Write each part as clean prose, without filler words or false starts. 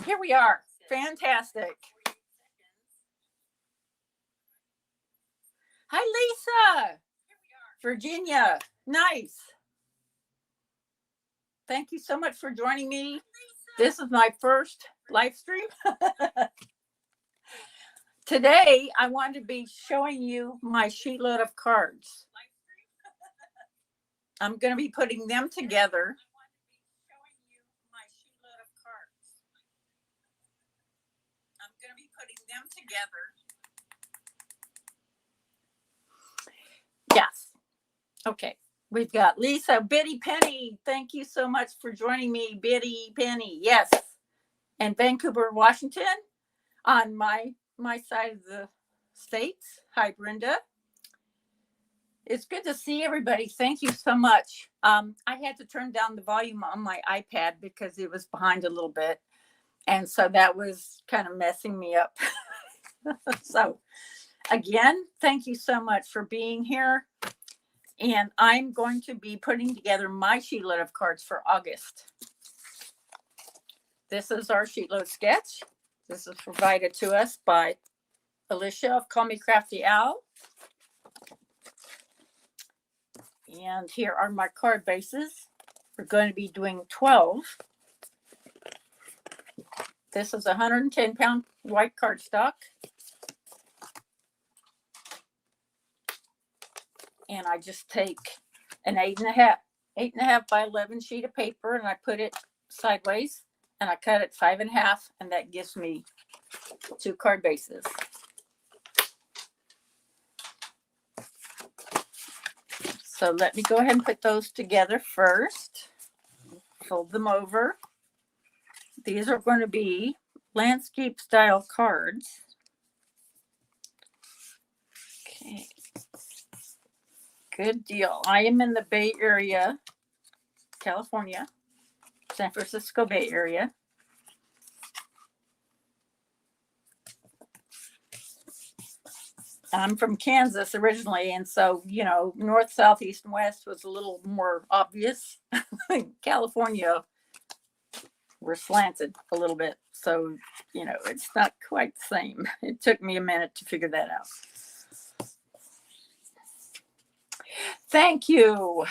Here we are. Fantastic. Hi, Lisa. Virginia. Nice. Thank you so much for joining me. This is my first live stream. Today, I want to be showing you my sheetload of cards. I'm going to be putting them together. Yes. Okay. We've got Lisa, Biddy Penny. Thank you so much for joining me, Biddy Penny. Yes. And Vancouver, Washington, on my side of the states. Hi, Brenda. It's good to see everybody. Thank you so much. I had to turn down the volume on my iPad because it was behind a little bit. And so that was kind of messing me up. So again, thank you so much for being here. And I'm going to be putting together my sheetload of cards for August. This is our sheetload sketch. This is provided to us by Alicia of Call Me Crafty Owl. And here are my card bases. We're going to be doing 12. This is a 110-pound white cardstock. And I just take an 8.5 by 11 sheet of paper, and I put it sideways, and I cut it 5.5, and that gives me 2 card bases. So let me go ahead and put those together first. Fold them over. These are going to be landscape style cards. Okay. Good deal. I am in the Bay Area, California, San Francisco Bay Area. I'm from Kansas originally, and so, you know, north, south, east, and west was a little more obvious. California, we're slanted a little bit, so, you know, it's not quite the same. It took me a minute to figure that out. Thank you.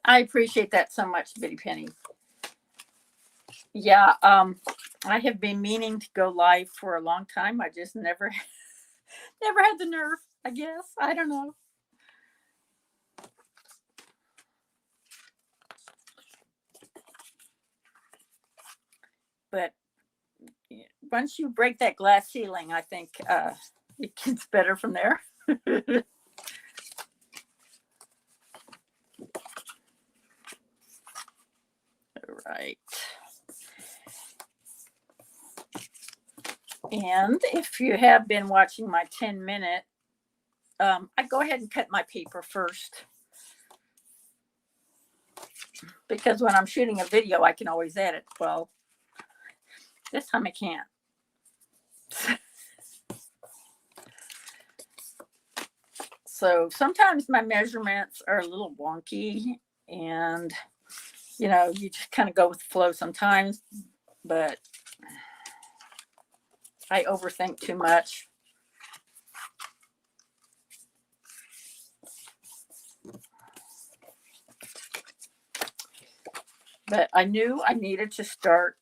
I appreciate that so much, Biddy Penny. Yeah, I have been meaning to go live for a long time. I just never had the nerve, I guess. I don't know. But once you break that glass ceiling, I think it gets better from there. All right. And if you have been watching my 10-minute, I go ahead and cut my paper first. Because when I'm shooting a video, I can always edit. Well, this time I can't. So sometimes my measurements are a little wonky, and, you know, you just kind of go with the flow sometimes, but I overthink too much. But I knew I needed to start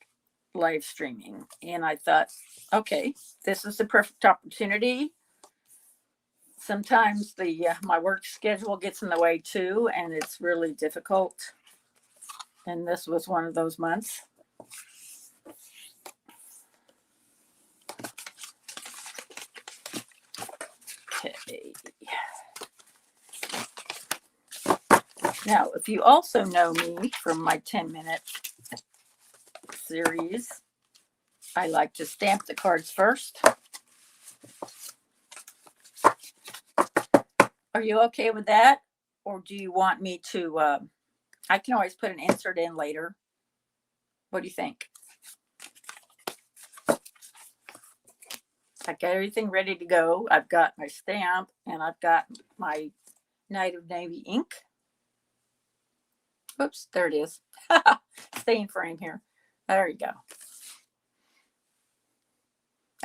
live streaming, and I thought, okay, this is the perfect opportunity. Sometimes my work schedule gets in the way too, and it's really difficult. And this was one of those months. Okay. Now, if you also know me from my 10-minute series, I like to stamp the cards first. Are you okay with that? Or do you want me to, I can always put an insert in later. What do you think? I got everything ready to go. I've got my stamp, and I've got my Night of Navy ink. Oops, there it is. Stay in frame here. There you go.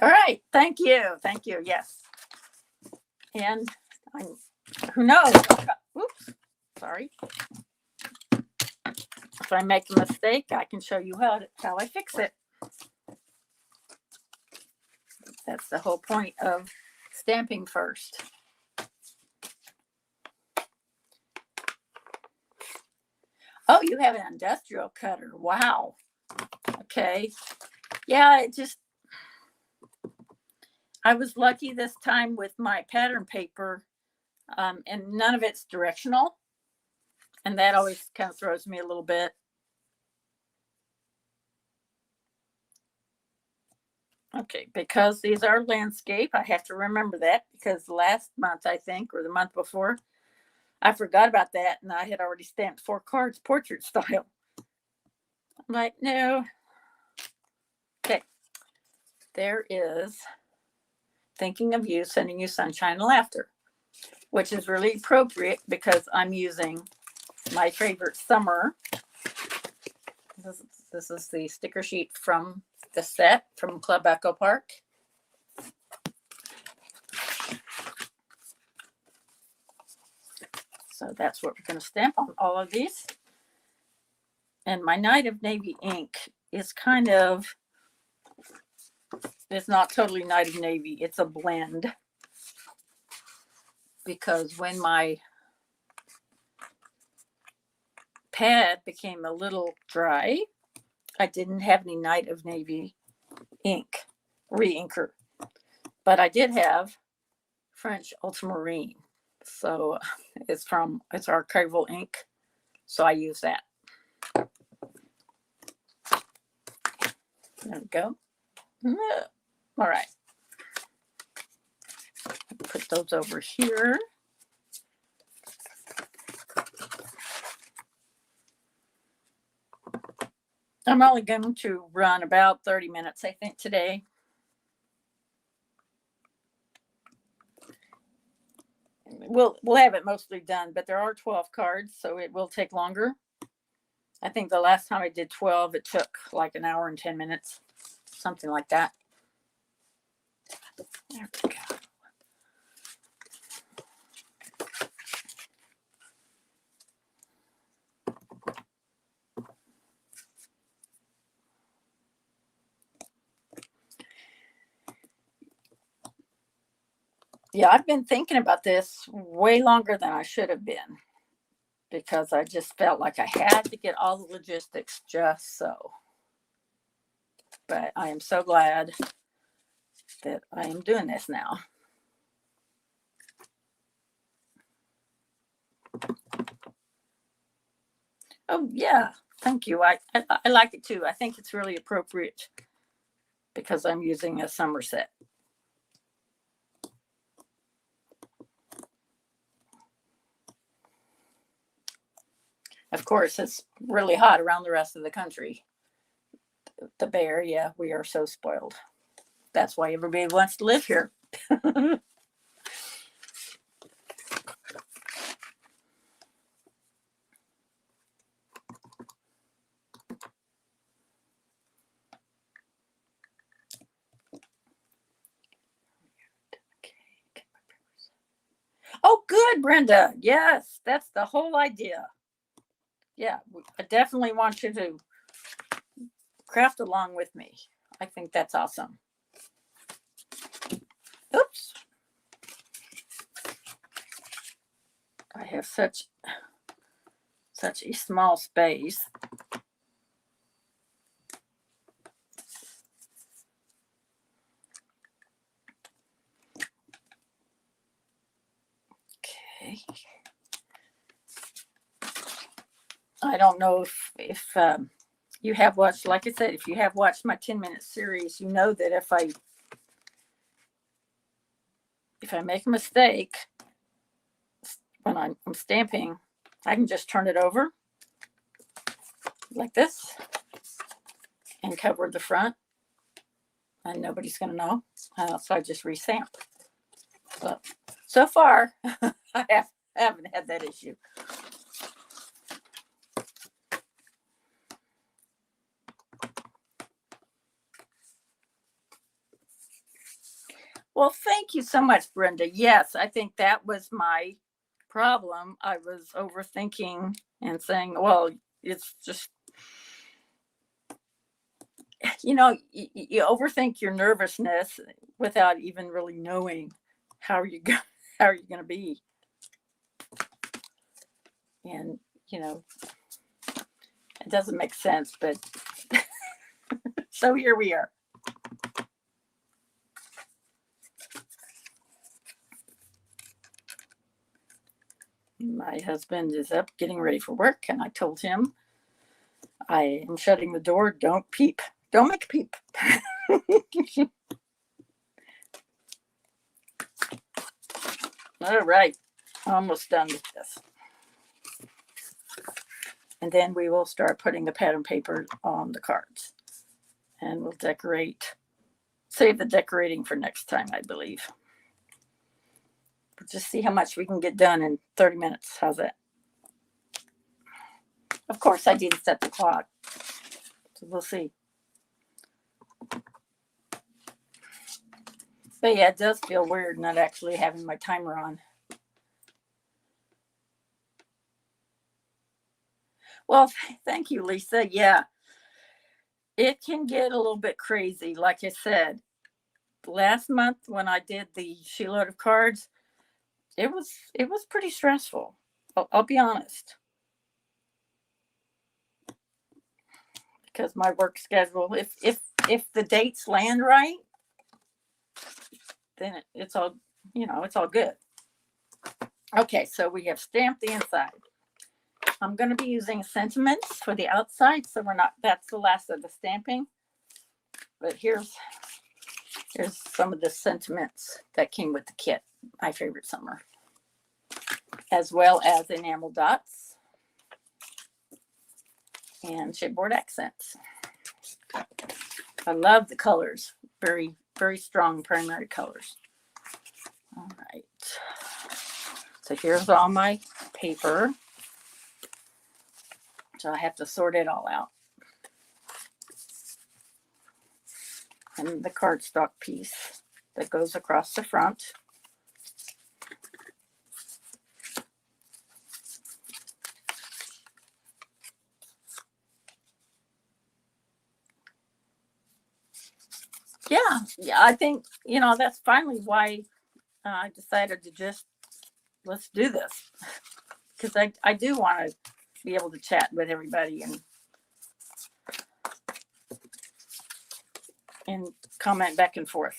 All right. Thank you. Thank you. Yes. And who knows? Oops. Sorry. If I make a mistake, I can show you how I fix it. That's the whole point of stamping first. Oh, you have an industrial cutter. Wow. Okay. Yeah, I was lucky this time with my pattern paper, and none of it's directional. And that always kind of throws me a little bit. Okay, because these are landscape, I have to remember that because last month, I think, or the month before, I forgot about that and I had already stamped 4 cards portrait style. I'm like, no. Okay, there is Thinking of You, Sending You Sunshine and Laughter, which is really appropriate because I'm using my favorite summer. This is the sticker sheet from the set from Club Echo Park. So that's what we're going to stamp on all of these. And my Night of Navy ink is it's not totally Night of Navy. It's a blend. Because when my pad became a little dry, I didn't have any Night of Navy ink, re-inker. But I did have French ultramarine. So it's archival ink. So I use that. There we go. All right. Put those over here. I'm only going to run about 30 minutes, I think, today. We'll have it mostly done, but there are 12 cards, so it will take longer. I think the last time I did 12, it took like an hour and 10 minutes, something like that. There we go. Yeah, I've been thinking about this way longer than I should have been because I just felt like I had to get all the logistics just so. But I am so glad that I am doing this now. Oh, yeah. Thank you. I like it too. I think it's really appropriate because I'm using a summer set. Of course, it's really hot around the rest of the country. The Bay Area, we are so spoiled. That's why everybody wants to live here. Oh, good, Brenda. Yes, that's the whole idea. Yeah, I definitely want you to craft along with me. I think that's awesome. Oops. I have such a small space. Okay. I don't know if you have watched, like I said, if you have watched my 10-minute series, you know that if I make a mistake when I'm stamping, I can just turn it over like this and cover the front and nobody's going to know. So I just restamp. So far, I haven't had that issue. Well, thank you so much, Brenda. Yes, I think that was my problem. I was overthinking and saying, well, it's just, you overthink your nervousness without even really knowing how you go, how are you going to be. And, it doesn't make sense, but so here we are. My husband is up getting ready for work, and I told him I am shutting the door. Don't peep. Don't make a peep. All right. Almost done with this. And then we will start putting the pattern paper on the cards. And we'll decorate. Save the decorating for next time, I believe. We'll just see how much we can get done in 30 minutes. How's that? Of course, I didn't set the clock. So we'll see. But yeah, it does feel weird not actually having my timer on. Well, thank you, Lisa. Yeah, it can get a little bit crazy. Like I said, last month when I did the Sheetload of Cards, it was pretty stressful. I'll be honest, because my work schedule, if the dates land right, then it's all it's all good. Okay, so we have stamped the inside. I'm going to be using sentiments for the outside, so that's the last of the stamping. But here's some of the sentiments that came with the kit. My favorite summer, as well as enamel dots and chipboard accents. I love the colors. Very, very strong primary colors. All right. So here's all my paper. So I have to sort it all out. And the cardstock piece that goes across the front. Yeah, I think, that's finally why I decided to just, let's do this. Because I do want to be able to chat with everybody and comment back and forth.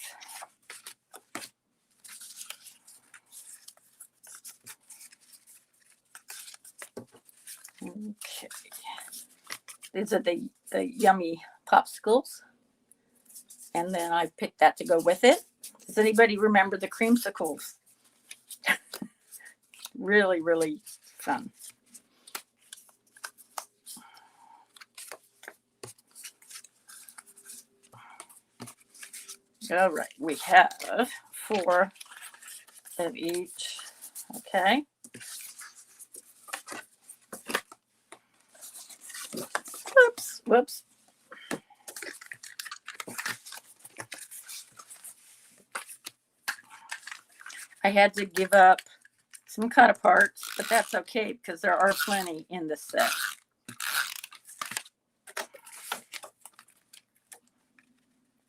Okay. These are the yummy popsicles. And then I picked that to go with it. Does anybody remember the creamsicles? Really, really fun. All right, we have 4 of each. Okay. Whoops. I had to give up some cut aparts, but that's okay because there are plenty in this set.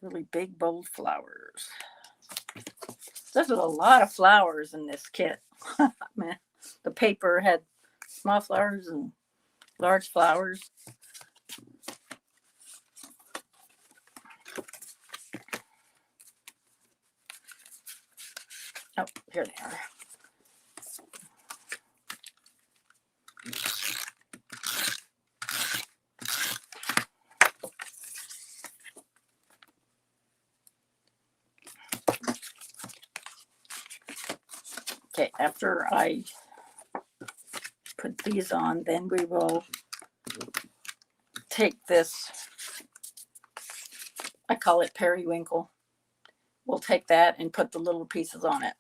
Really big, bold flowers. There's a lot of flowers in this kit. Man, the paper had small flowers and large flowers. Oh, here they are. Okay, after I put these on, then we will take this, I call it periwinkle. We'll take that and put the little pieces on it.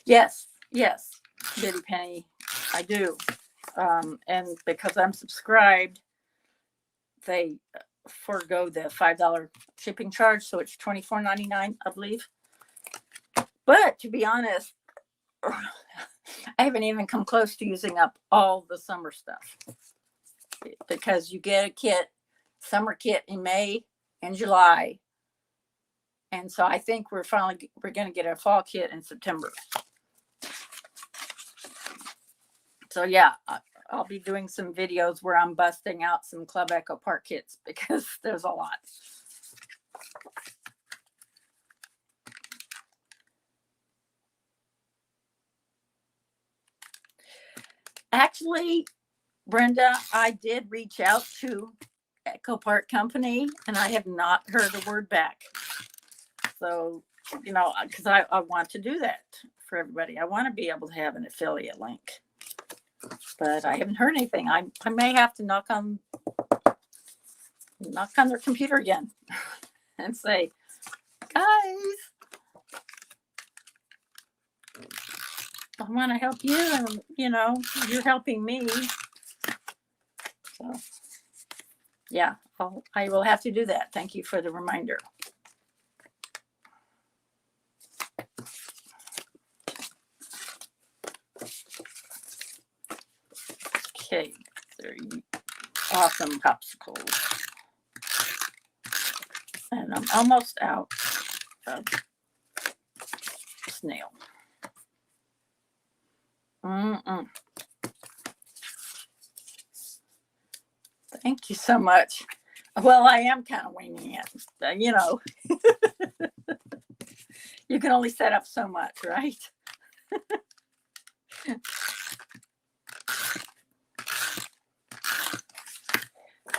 Yes, Bitty Penny, I do. And because I'm subscribed, they forego the $5 shipping charge, so it's $24.99, I believe. But to be honest, I haven't even come close to using up all the summer stuff, because you get a summer kit in May and July, and so I think we're going to get a fall kit in September. So yeah, I'll be doing some videos where I'm busting out some Club Echo Park kits, because there's a lot. Actually, Brenda, I did reach out to Echo Park Company, and I have not heard a word back. So, because I want to do that for everybody. I want to be able to have an affiliate link, but I haven't heard anything. I may have to knock on their computer again and say, guys, I want to help you, and you're helping me. So yeah, I will have to do that. Thank you for the reminder. Okay, they're awesome popsicles. And I'm almost out of snail. Thank you so much. Well, I am kind of winging it. You can only set up so much, right?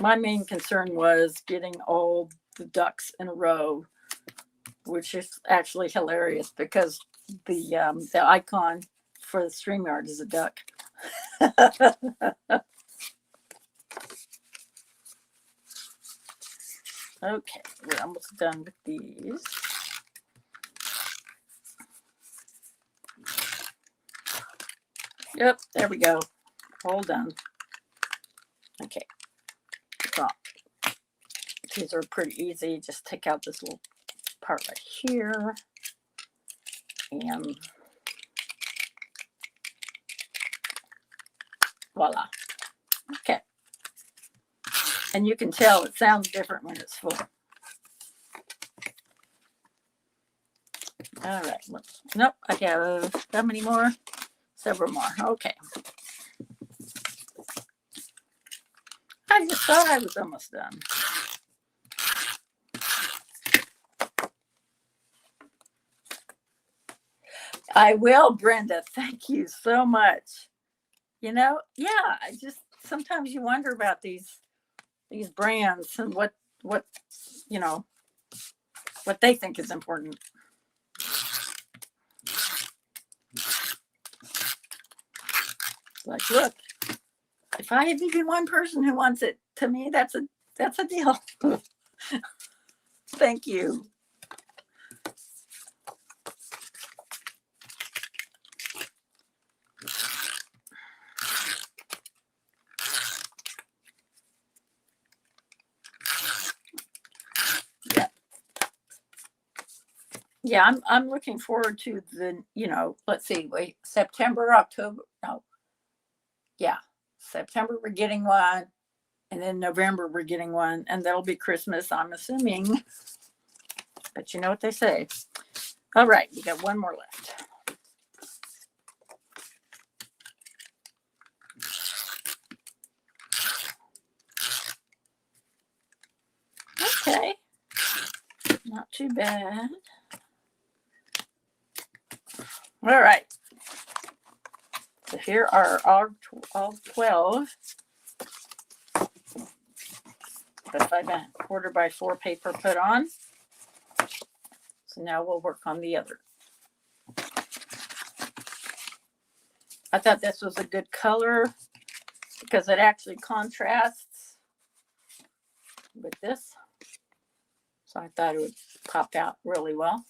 My main concern was getting all the ducks in a row, which is actually hilarious, because the icon for the StreamYard is a duck. Okay, we're almost done with these. Yep, there we go. All done. Okay. So these are pretty easy. Just take out this little part right here. And voila. Okay. And you can tell it sounds different when it's full. All right. Nope. I have how many more? Several more. Okay. I just thought I was almost done. I will, Brenda. Thank you so much. Yeah, I just sometimes you wonder about these brands and what what they think is important. Like, look, if I have even one person who wants it, to me, that's a deal. Thank you. Yeah, I'm looking forward to the, let's see, wait, September, October, no. Yeah, September we're getting one, and then November we're getting one, and that'll be Christmas, I'm assuming. But you know what they say. All right, we got one more left. Okay, not too bad. All right. So here are all 12. The 5¼ paper put on. So now we'll work on the other. I thought this was a good color because it actually contrasts with this. So I thought it would pop out really well.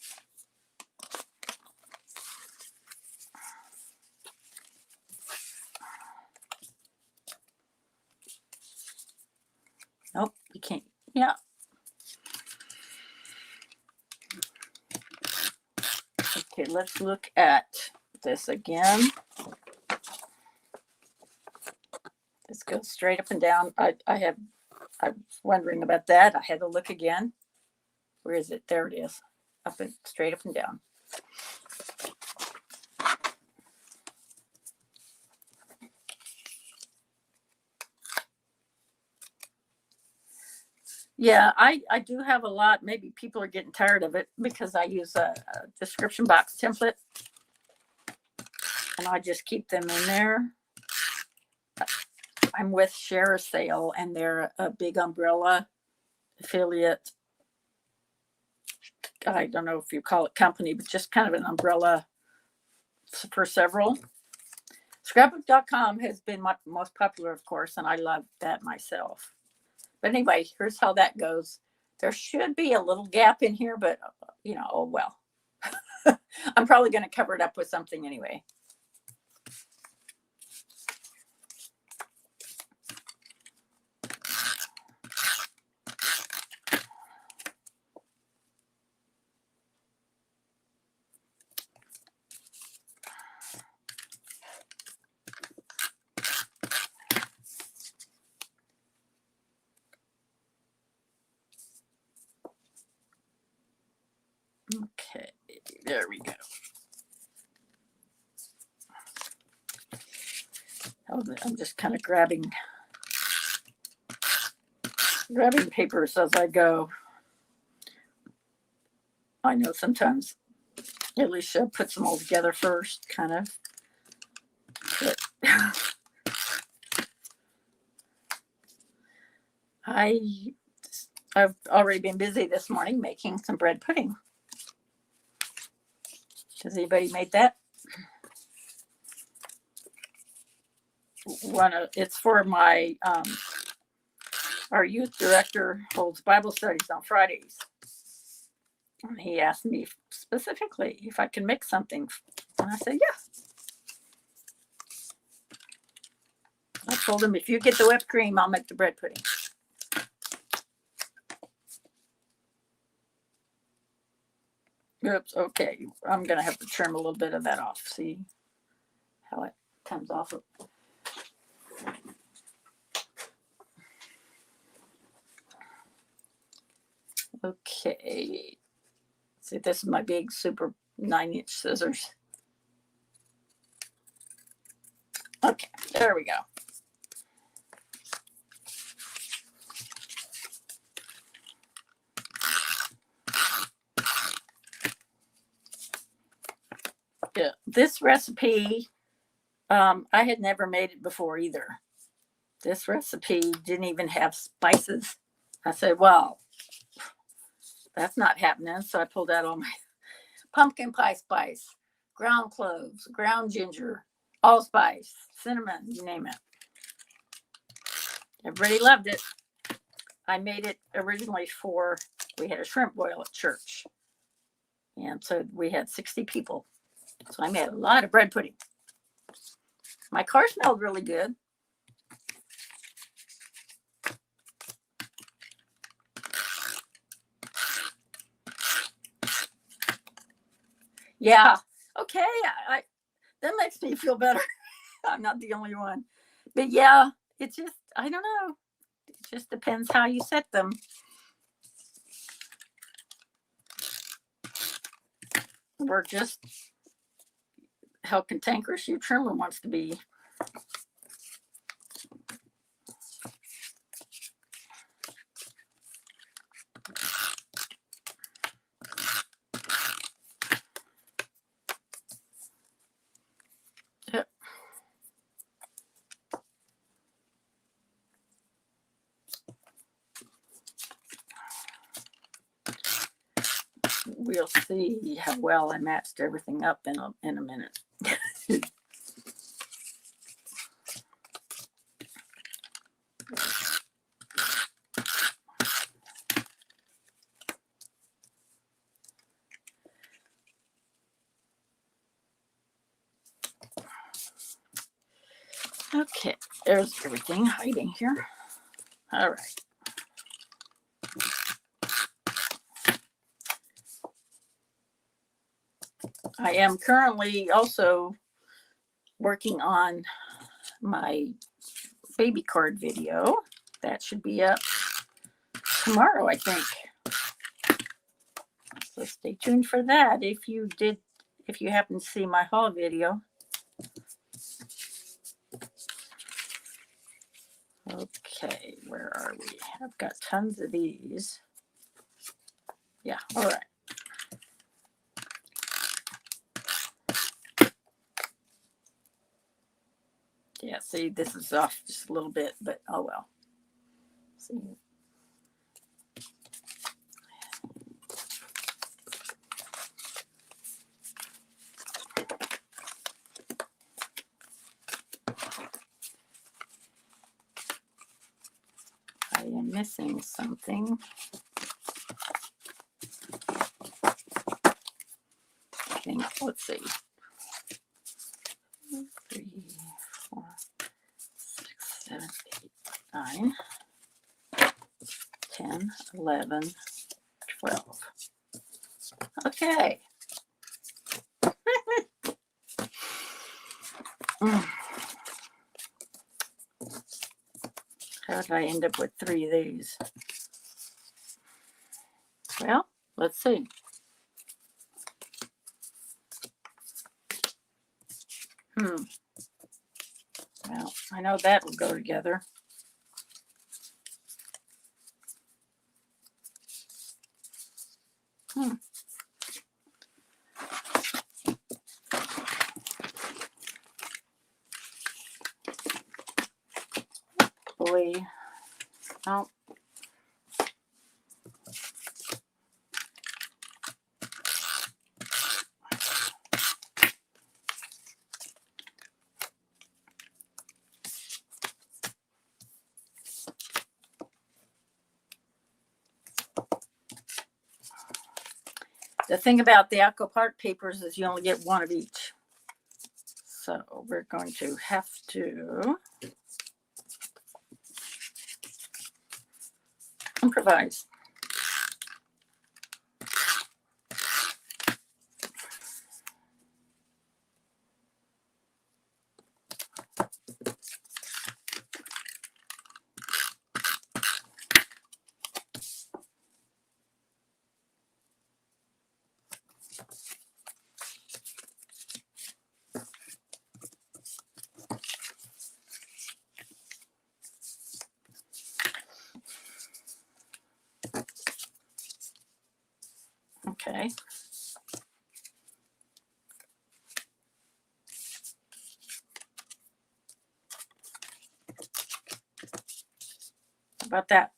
You can't, yeah. Okay, let's look at this again. This goes straight up and down. I was wondering about that. I had to look again. Where is it? There it is. Up and straight up and down. Yeah, I do have a lot. Maybe people are getting tired of it because I use a description box template. And I just keep them in there. I'm with Share a Sale, and they're a big umbrella affiliate. I don't know if you call it company, but just kind of an umbrella for several. Scrapbook.com has been my most popular, of course, and I love that myself. But anyway, here's how that goes. There should be a little gap in here, but oh well. I'm probably going to cover it up with something anyway. Okay, there we go. I'm just kind of grabbing papers as I go. I know sometimes Alicia puts them all together first, kind of. But I've already been busy this morning making some bread pudding. Has anybody made that? It's for my our youth director holds Bible studies on Fridays. And he asked me specifically if I can make something. And I said, yeah. I told him, if you get the whipped cream, I'll make the bread pudding. Oops, okay. I'm going to have to trim a little bit of that off. See how it comes off. Okay. See, this is my big super 9-inch scissors. Okay, there we go. Yeah, this recipe, I had never made it before either. This recipe didn't even have spices. I said, well, that's not happening. So I pulled out all my pumpkin pie spice, ground cloves, ground ginger, allspice, cinnamon, you name it. Everybody loved it. I made it originally we had a shrimp boil at church. And so we had 60 people. So I made a lot of bread pudding. My car smelled really good. Yeah. Okay. That makes me feel better. I'm not the only one. But yeah, it's just, I don't know. It just depends how you set them. Or just how cantankerous your trimmer wants to be. Yep. We'll see how well I matched everything up in a minute. Okay, there's everything hiding here. All right. I am currently also working on my baby card video. That should be up tomorrow, I think. So stay tuned for that if you happen to see my haul video. Okay, where are we? I've got tons of these. Yeah, all right. Yeah, see, this is off just a little bit, but oh well. See. I am missing something. I think, let's see. 3, 4, 6, 7, 8, 9, 10, 11, 12. Okay. How did I end up with 3 of these? Well, let's see. Well, I know that will go together. Boy. Oh. The thing about the Aqua Park papers is you only get 1 of each. So we're going to have to improvise. Okay. How about that?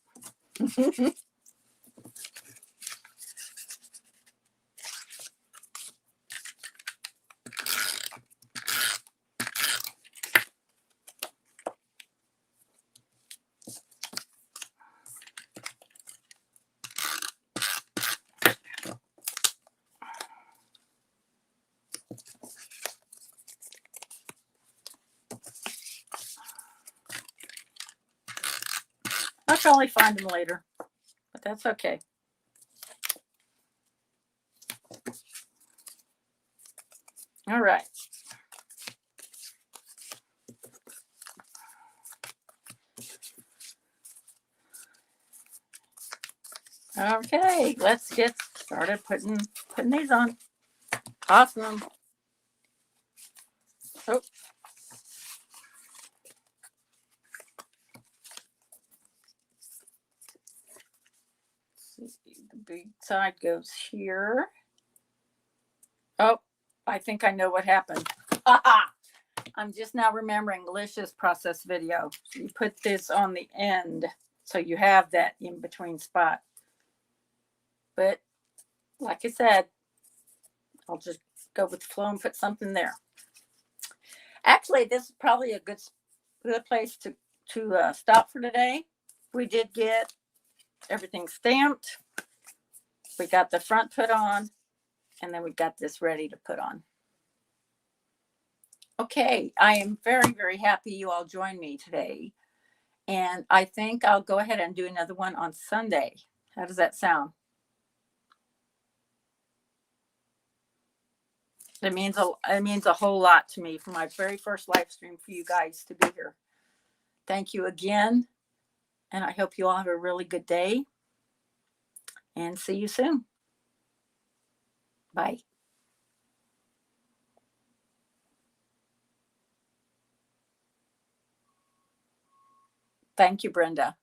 I'll probably find them later, but that's okay. All right. Okay, let's get started putting these on. Awesome. Oh. Let's see, the big side goes here. Oh, I think I know what happened. I'm just now remembering Alicia's process video. So you put this on the end so you have that in between spot. But like I said, I'll just go with the flow and put something there. Actually, this is probably a good place to stop for today. We did get everything stamped. We got the front put on, and then we got this ready to put on. Okay, I am very, very happy you all joined me today. And I think I'll go ahead and do another one on Sunday. How does that sound? It means a whole lot to me for my very first live stream for you guys to be here. Thank you again. And I hope you all have a really good day. And see you soon. Bye. Thank you, Brenda.